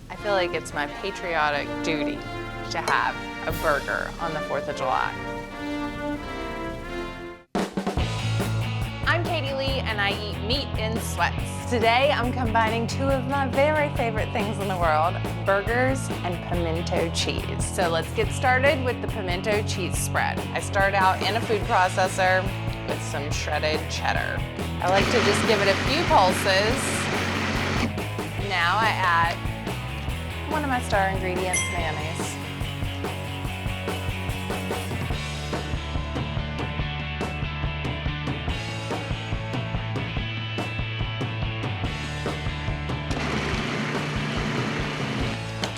I feel like it's my patriotic duty to have a burger on the 4th of July. I'm Katie Lee and I eat meat in sweats. Today I'm combining two of my very favorite things in the world, burgers and pimento cheese. So let's get started with the pimento cheese spread. I start out in a food processor with some shredded cheddar. I like to just give it a few pulses. Now I add one of my star ingredients, mayonnaise.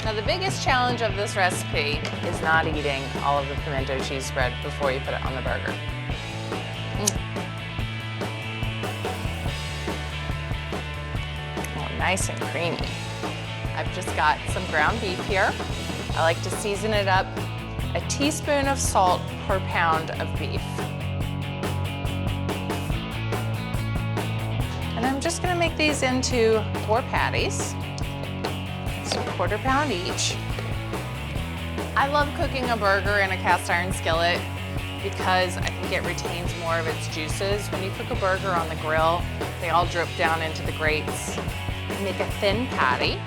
Now the biggest challenge of this recipe is not eating all of the pimento cheese spread before you put it on the burger. Oh, nice and creamy. I've just got some ground beef here. I like to season it up, a teaspoon of salt per pound of beef. And I'm just gonna make these into 4 patties. So 1/4 pound each. I love cooking a burger in a cast iron skillet because I think it retains more of its juices. When you cook a burger on the grill, they all drip down into the grates. Make a thin patty.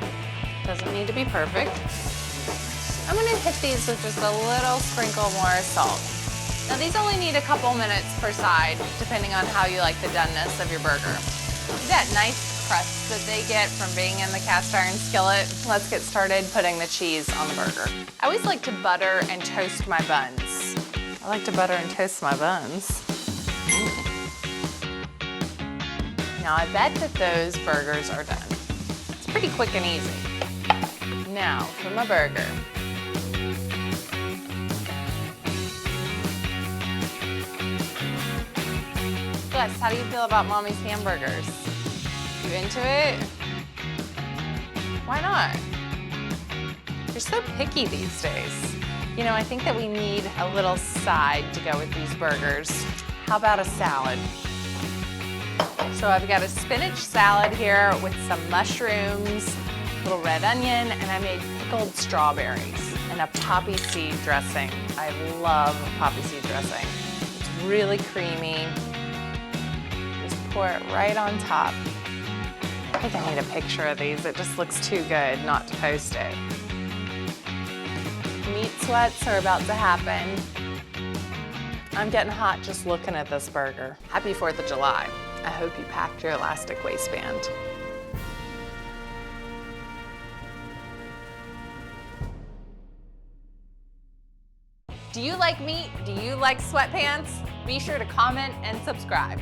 Doesn't need to be perfect. I'm gonna hit these with just a little sprinkle more salt. Now these only need a couple minutes per side, depending on how you like the doneness of your burger. See that nice crust that they get from being in the cast iron skillet? Let's get started putting the cheese on the burger. I always like to butter and toast my buns. I like to butter and toast my buns. Now I bet that those burgers are done. It's pretty quick and easy. Now for my burger. Bless, how do you feel about Mommy's hamburgers? You into it? Why not? You're so picky these days. You know, I think that we need a little side to go with these burgers. How about a salad? So I've got a spinach salad here with some mushrooms, a little red onion, and I made pickled strawberries and a poppy seed dressing. I love poppy seed dressing. It's really creamy. Just pour it right on top. I think I need a picture of these. It just looks too good not to post it. Meat sweats are about to happen. I'm getting hot just looking at this burger. Happy 4th of July. I hope you packed your elastic waistband. Do you like meat? Do you like sweatpants? Be sure to comment and subscribe.